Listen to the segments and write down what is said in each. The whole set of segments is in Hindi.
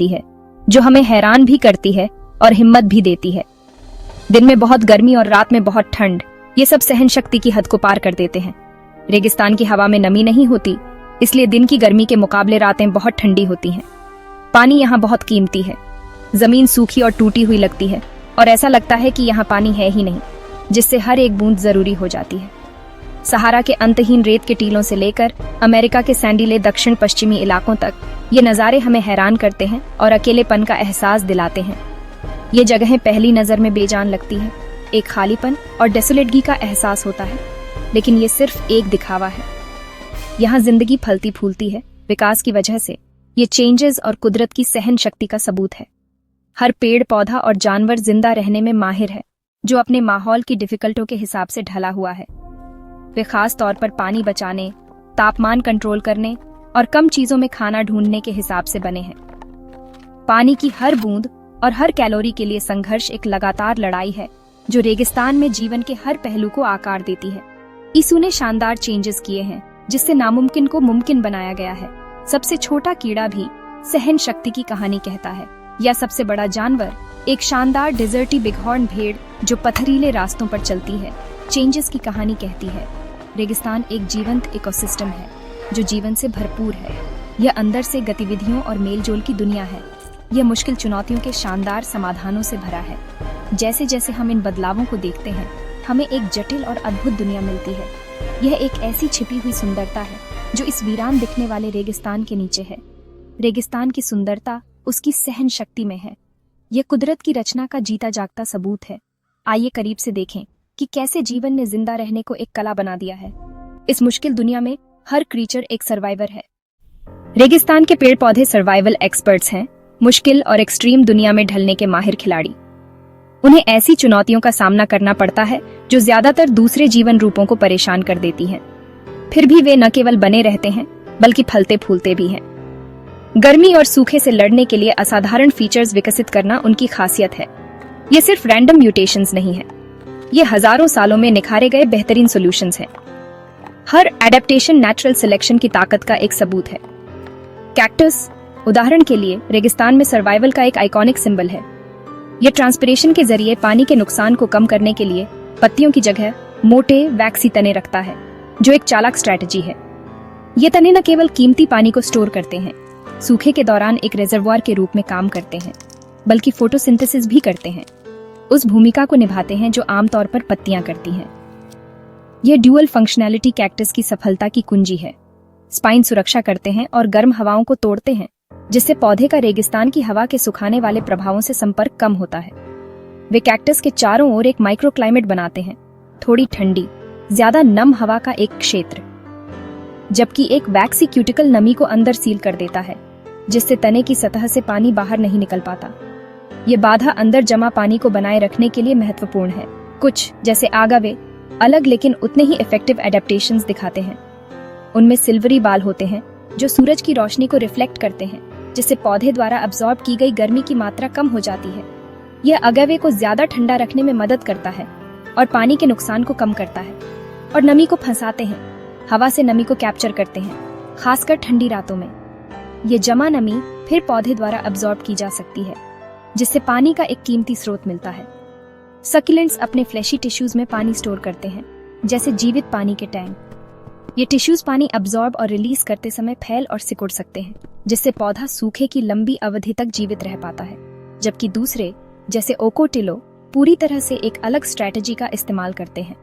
आती है, जो हमें हैरान भी करती है और हिम्मत भी देती है। दिन में बहुत गर्मी और रात में बहुत ठंड, ये सब सहन शक्ति की हद को पार कर देते हैं। रेगिस्तान की हवा में नमी नहीं होती, इसलिए दिन की गर्मी के मुकाबले रातें बहुत ठंडी होती हैं। पानी यहाँ बहुत कीमती है। जमीन सूखी और टूटी हुई लगती है और ऐसा लगता है कि यहाँ पानी है ही नहीं, जिससे हर एक बूंद जरूरी हो जाती है। सहारा के अंतहीन रेत के टीलों से लेकर अमेरिका के सैंडीले दक्षिण पश्चिमी इलाकों तक ये नज़ारे हमें हैरान करते हैं और अकेलेपन का एहसास दिलाते हैं। ये जगहें पहली नज़र में बेजान लगती हैं, एक खालीपन और डेसोलेटगी का एहसास होता है, लेकिन ये सिर्फ एक दिखावा है। यहाँ जिंदगी फलती फूलती है विकास की वजह से। ये चेंजेस और कुदरत की सहन शक्ति का सबूत है। हर पेड़ पौधा और जानवर जिंदा रहने में माहिर है, जो अपने माहौल की डिफिकल्टों के हिसाब से ढला हुआ है। वे खास तौर पर पानी बचाने, तापमान कंट्रोल करने और कम चीजों में खाना ढूंढने के हिसाब से बने हैं। पानी की हर बूंद और हर कैलोरी के लिए संघर्ष एक लगातार लड़ाई है, जो रेगिस्तान में जीवन के हर पहलू को आकार देती है। ईसू ने शानदार चेंजेस किए हैं, जिससे नामुमकिन को मुमकिन बनाया गया है। सबसे छोटा कीड़ा भी सहन शक्ति की कहानी कहता है, या सबसे बड़ा जानवर एक शानदार डेजर्टी बिगहॉर्न भेड़ जो पथरीले रास्तों पर चलती है, चेंजेस की कहानी कहती है। रेगिस्तान एक जीवंत इकोसिस्टम है, जो जीवन से भरपूर है। यह अंदर से गतिविधियों और मेलजोल की दुनिया है। यह मुश्किल चुनौतियों के शानदार समाधानों से भरा है। जैसे जैसे हम इन बदलावों को देखते हैं, हमें एक जटिल और अद्भुत दुनिया मिलती है। यह एक ऐसी छिपी हुई सुंदरता है जो इस वीरान दिखने वाले रेगिस्तान के नीचे है। रेगिस्तान की सुंदरता उसकी सहन शक्ति में है। यह कुदरत की रचना का जीता जागता सबूत है। आइए करीब से देखें कि कैसे जीवन ने जिंदा रहने को एक कला बना दिया है। इस मुश्किल दुनिया में हर क्रीचर एक सर्वाइवर है। रेगिस्तान के पेड़ पौधे सर्वाइवल एक्सपर्ट्स हैं, मुश्किल और एक्सट्रीम दुनिया में ढलने के माहिर खिलाड़ी। उन्हें ऐसी चुनौतियों का सामना करना पड़ता है जो ज्यादातर दूसरे जीवन रूपों को परेशान कर देती हैं। फिर भी वे न केवल बने रहते हैं, बल्कि फलते फूलते भी हैं। गर्मी और सूखे से लड़ने के लिए असाधारण फीचर्स विकसित करना उनकी खासियत है। ये सिर्फ रैंडम म्यूटेशंस नहीं है, ये हजारों सालों में निखारे गए बेहतरीन सॉल्यूशंस हैं। हर एडेप्टेशन नेचुरल सिलेक्शन की ताकत का एक सबूत है। कैक्टस, उदाहरण के लिए, रेगिस्तान में सर्वाइवल का एक आइकॉनिक सिंबल है। यह ट्रांसपिरेशन के जरिए पानी के नुकसान को कम करने के लिए पत्तियों की जगह मोटे वैक्सी तने रखता है, जो एक चालाक स्ट्रैटेजी है। ये तने न केवल कीमती पानी को स्टोर करते हैं, सूखे के दौरान एक रिजर्वोयर के रूप में काम करते हैं, बल्कि फोटोसिंथेसिस भी करते हैं। उस भूमिका को निभाते हैं जो आमतौर पर पत्तियां करती हैं। यह ड्यूअल फंक्शनैलिटी कैक्टस की सफलता की कुंजी है। स्पाइन सुरक्षा करते हैं और गर्म हवाओं को तोड़ते हैं, जिससे पौधे का रेगिस्तान की हवा के सुखाने वाले प्रभावों से संपर्क कम होता है। वे कैक्टस के चारों ओर एक माइक्रो क्लाइमेट बनाते हैं, थोड़ी ठंडी, ज्यादा नम हवा का एक क्षेत्र, जबकि एक वैक्सी क्यूटिकल नमी को अंदर सील कर देता है, जिससे तने की सतह से पानी बाहर नहीं निकल पाता। ये बाधा अंदर जमा पानी को बनाए रखने के लिए महत्वपूर्ण है। कुछ, जैसे आगावे, अलग लेकिन उतने ही इफेक्टिव एडेप्टेशंस दिखाते हैं। उनमें सिल्वरी बाल होते हैं जो सूरज की रोशनी को रिफ्लेक्ट करते हैं, जिससे पौधे द्वारा अब्सॉर्ब की गई गर्मी की मात्रा कम हो जाती है। यह अगावे को ज्यादा ठंडा रखने में मदद करता है और पानी के नुकसान को कम करता है। और नमी को फंसाते हैं, हवा से नमी को कैप्चर करते हैं, खासकर ठंडी रातों में। ये जमा नमी फिर पौधे द्वारा अब्सॉर्ब की जा सकती है, जिससे पानी का एक कीमती स्रोत मिलता है। सक्यूलेंट्स अपने फ्लैशी टिश्यूज में पानी स्टोर करते हैं, जैसे जीवित पानी के टैंक। ये टिश्यूज पानी अब्सॉर्ब और रिलीज करते समय फैल और सिकुड़ सकते हैं, जिससे पौधा सूखे की लंबी अवधि तक जीवित रह पाता है। जबकि दूसरे, जैसे ओकोटिलो, पूरी तरह से एक अलग स्ट्रैटेजी का इस्तेमाल करते हैं।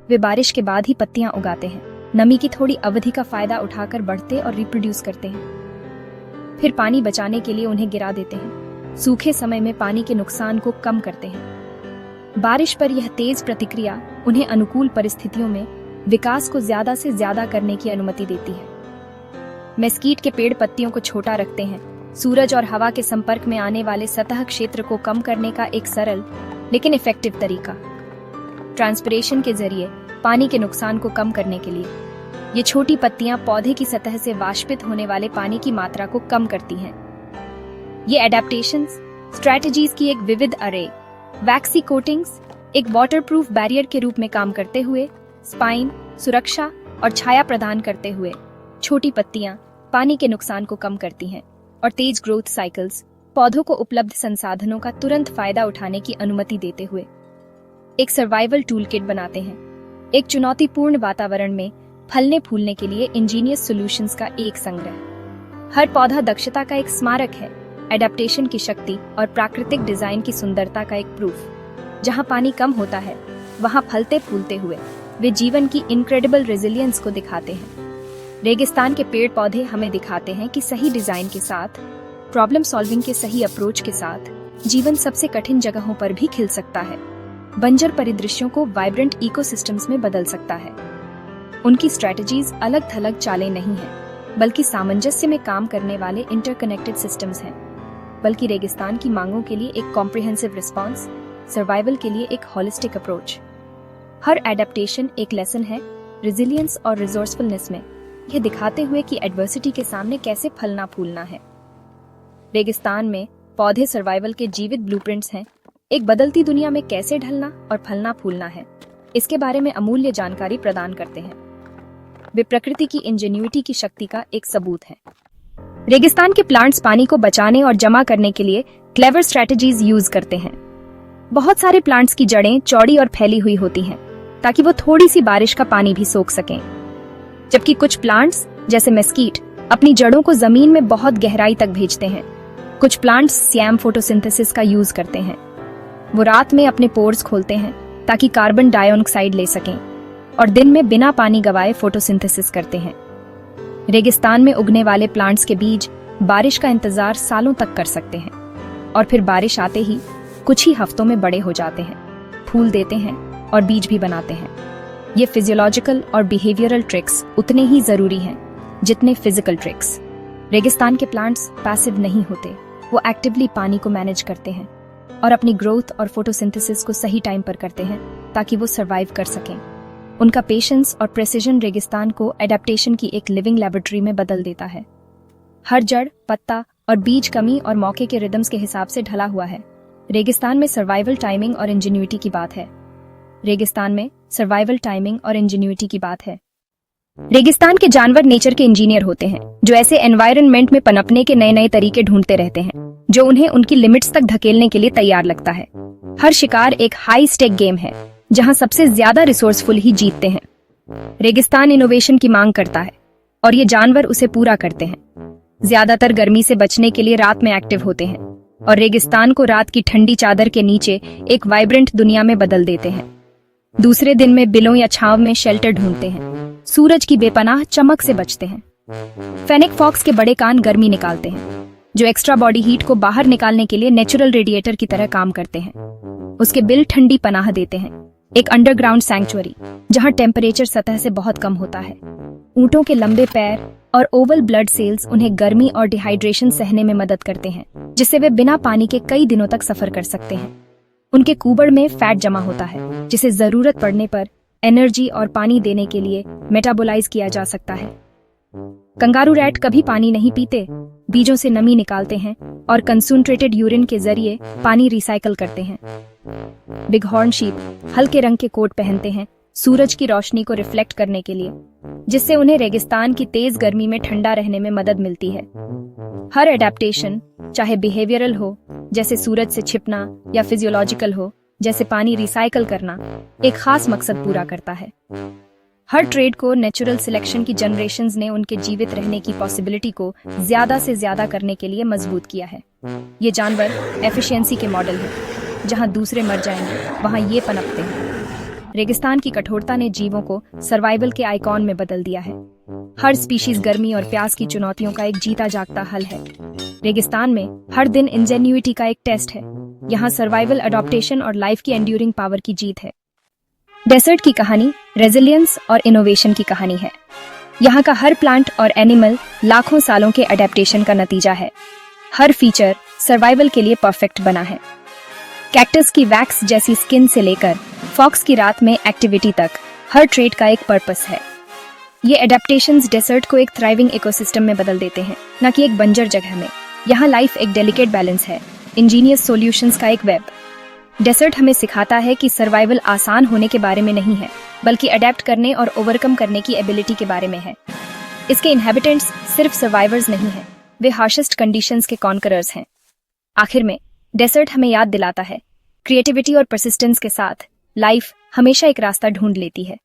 वे बारिश के बाद ही पत्तियां उगाते हैं, नमी की थोड़ी अवधि का फायदा उठाकर बढ़ते और रिप्रोड्यूस करते हैं। फिर पानी बचाने के लिए उन्हें गिरा देते हैं, सूखे समय में पानी के नुकसान को कम करते हैं। बारिश पर यह तेज प्रतिक्रिया उन्हें अनुकूल परिस्थितियों में विकास को ज्यादा से ज्यादा करने की अनुमति देती है। मेस्कीट के पेड़ पत्तियों को छोटा रखते हैं, सूरज और हवा के संपर्क में आने वाले सतह क्षेत्र को कम करने का एक सरल लेकिन इफेक्टिव तरीका। ट्रांसपिरेशन के जरिए पानी के नुकसान को कम करने के लिए ये छोटी पत्तियां पौधे की सतह से वाष्पित होने वाले पानी की मात्रा को कम करती हैं। ये एडेप्टेशंस स्ट्रैटेजीज की एक विविध अरे, वैक्सी कोटिंग्स एक वाटरप्रूफ बैरियर के रूप में काम करते हुए, स्पाइन सुरक्षा और छाया प्रदान करते हुए, छोटी पत्तियां पानी के नुकसान को कम करती हैं, और तेज ग्रोथ साइकिल्स पौधों को उपलब्ध संसाधनों का तुरंत फायदा उठाने की अनुमति देते हुए एक सर्वाइवल टूल किट बनाते हैं। एक चुनौतीपूर्ण वातावरण में फलने फूलने के लिए इंजीनियस सॉल्यूशंस का एक संग्रह। हर पौधा दक्षता का एक स्मारक है, एडेप्टेशन की शक्ति और प्राकृतिक डिजाइन की सुंदरता का एक प्रूफ। जहां पानी कम होता है वहां फलते फूलते हुए वे जीवन की इनक्रेडिबल रेजिलियंस को दिखाते हैं। रेगिस्तान के पेड़ पौधे हमें दिखाते हैं कि सही डिजाइन के साथ, प्रॉब्लम सॉल्विंग के सही अप्रोच के साथ जीवन सबसे कठिन जगहों पर भी खिल सकता है, बंजर परिदृश्यों को वाइब्रेंट इकोसिस्टम्स में बदल सकता है। उनकी स्ट्रेटजीज अलग थलग चालें नहीं हैं, बल्कि सामंजस्य में काम करने वाले इंटरकनेक्टेड सिस्टम्स हैं। बल्कि रेगिस्तान की मांगों के लिए एक कॉम्प्रिहेंसिव रिस्पॉन्स, सर्वाइवल के लिए एक होलिस्टिक अप्रोच। हर एडेप्टेशन एक लेसन है रेजिलियंस और रिसोर्सफुलनेस में, यह दिखाते हुए कि एडवर्सिटी के सामने कैसे फलना फूलना है। रेगिस्तान में पौधे सर्वाइवल के जीवित ब्लूप्रिंट्स हैं, एक बदलती दुनिया में कैसे ढलना और फलना फूलना है, इसके बारे में अमूल्य जानकारी प्रदान करते हैं। वे प्रकृति की इंजेन्युइटी की शक्ति का एक सबूत हैं। रेगिस्तान के प्लांट्स पानी को बचाने और जमा करने के लिए क्लेवर स्ट्रेटजीज यूज करते हैं। बहुत सारे प्लांट्स की जड़ें चौड़ी और फैली हुई होती हैं, ताकि वो थोड़ी सी बारिश का पानी भी सोख सकें। जबकि कुछ प्लांट्स जैसे मेस्कीट अपनी जड़ों को जमीन में बहुत गहराई तक भेजते हैं। कुछ प्लांट्स सैम फोटोसिंथेसिस का यूज करते हैं। वो रात में अपने पोर्स खोलते हैं ताकि कार्बन डाइऑक्साइड ले सकें और दिन में बिना पानी गवाए फोटोसिंथेसिस करते हैं। रेगिस्तान में उगने वाले प्लांट्स के बीज बारिश का इंतजार सालों तक कर सकते हैं और फिर बारिश आते ही कुछ ही हफ्तों में बड़े हो जाते हैं, फूल देते हैं और बीज भी बनाते हैं। ये फिजियोलॉजिकल और बिहेवियरल ट्रिक्स उतने ही जरूरी हैं जितने फिजिकल ट्रिक्स। रेगिस्तान के प्लांट्स पैसिव नहीं होते, वो एक्टिवली पानी को मैनेज करते हैं और अपनी ग्रोथ और फोटोसिंथेसिस को सही टाइम पर करते हैं ताकि वो सरवाइव कर सकें। उनका पेशेंस और प्रेसिजन रेगिस्तान को एडेप्टेशन की एक लिविंग लेबोरेटरी में बदल देता है। हर जड़, पत्ता और बीज कमी और मौके के रिदम्स के हिसाब से ढला हुआ है। रेगिस्तान में सर्वाइवल टाइमिंग और इंजेन्युइटी की बात है। रेगिस्तान में सर्वाइवल टाइमिंग और इंजेन्युइटी की बात है। रेगिस्तान के जानवर नेचर के इंजीनियर होते हैं, जो ऐसे एनवायरनमेंट में पनपने के नए नए तरीके ढूंढते रहते हैं जो उन्हें उनकी लिमिट्स तक धकेलने के लिए तैयार लगता है। हर शिकार एक हाई स्टेक गेम है, जहां सबसे ज्यादा रिसोर्सफुल ही जीतते हैं। रेगिस्तान इनोवेशन की मांग करता है और ये जानवर उसे पूरा करते हैं। ज्यादातर गर्मी से बचने के लिए रात में एक्टिव होते हैं और रेगिस्तान को रात की ठंडी चादर के नीचे एक वाइब्रेंट दुनिया में बदल देते हैं। दूसरे दिन में बिलों या छांव में शेल्टर ढूंढते हैं, सूरज की बेपनाह चमक से बचते हैं। फेनिक फॉक्स के बड़े कान गर्मी निकालते हैं, जो एक्स्ट्रा बॉडी हीट को बाहर निकालने के लिए नेचुरल रेडिएटर की तरह काम करते हैं। उसके बिल ठंडी पनाह देते हैं, एक अंडरग्राउंड सैंक्चुअरी जहां टेम्परेचर सतह से बहुत कम होता है। ऊंटों के लंबे पैर और ओवल ब्लड सेल्स उन्हें गर्मी और डिहाइड्रेशन सहने में मदद करते हैं, जिससे वे बिना पानी के कई दिनों तक सफर कर सकते हैं। उनके कूबड़ में फैट जमा होता है, जिसे जरूरत पड़ने पर एनर्जी और पानी देने के लिए मेटाबोलाइज किया जा सकता है। कंगारू रैट कभी पानी नहीं पीते, बीजों से नमी निकालते हैं और कंसंट्रेटेड यूरिन के जरिए पानी रिसाइकल करते हैं। बिगहॉर्न शीप हल्के रंग के कोट पहनते हैं सूरज की रोशनी को रिफ्लेक्ट करने के लिए, जिससे उन्हें रेगिस्तान की तेज गर्मी में ठंडा रहने में मदद मिलती है। हर एडेप्टेशन, चाहे बिहेवियरल हो जैसे सूरज से छिपना या फिजियोलॉजिकल हो जैसे पानी रिसाइकल करना, एक खास मकसद पूरा करता है। हर ट्रेड को नेचुरल सिलेक्शन की जनरेशंस ने उनके जीवित रहने की पॉसिबिलिटी को ज्यादा से ज्यादा करने के लिए मजबूत किया है। ये जानवर एफिशिएंसी के मॉडल है, जहां दूसरे मर जाएंगे वहां ये पनपते हैं। रेगिस्तान की कठोरता ने जीवों को सर्वाइवल के आइकॉन में बदल दिया है। हर स्पीशीज गर्मी और प्यास की चुनौतियों का एक जीता जागता हल है। रेगिस्तान में हर दिन इंजेन्युइटी का एक टेस्ट है। यहाँ सर्वाइवल, अडॉप्टेशन और लाइफ की एंड्यूरिंग पावर की जीत है। डेजर्ट की कहानी रेजिलियंस और इनोवेशन की कहानी है। यहाँ का हर प्लांट और एनिमल लाखों सालों के अडेप्टेशन का नतीजा है। हर फीचर सर्वाइवल के लिए परफेक्ट बना है। कैक्टस की वैक्स जैसी स्किन से लेकर फॉक्स की रात में एक्टिविटी तक, हर ट्रेड का एक पर्पस है। ये एडेप्टेशंस डेजर्ट को एक थ्राइविंग इकोसिस्टम में बदल देते हैं, न कि एक बंजर जगह में। यहाँ लाइफ एक डेलिकेट बैलेंस है, इंजीनियस सॉल्यूशंस का एक वेब। डेजर्ट हमें सिखाता है कि सर्वाइवल आसान होने के बारे में नहीं है, बल्कि अडेप्ट करने और ओवरकम करने की एबिलिटी के बारे में है। इसके इनहेबिटेंट्स सिर्फ सर्वाइवर्स नहीं हैं, वे हार्शेस्ट कंडीशंस के कॉन्करर्स हैं। आखिर में डेजर्ट हमें याद दिलाता है, क्रिएटिविटी और परसिस्टेंस के साथ लाइफ हमेशा एक रास्ता ढूंढ लेती है।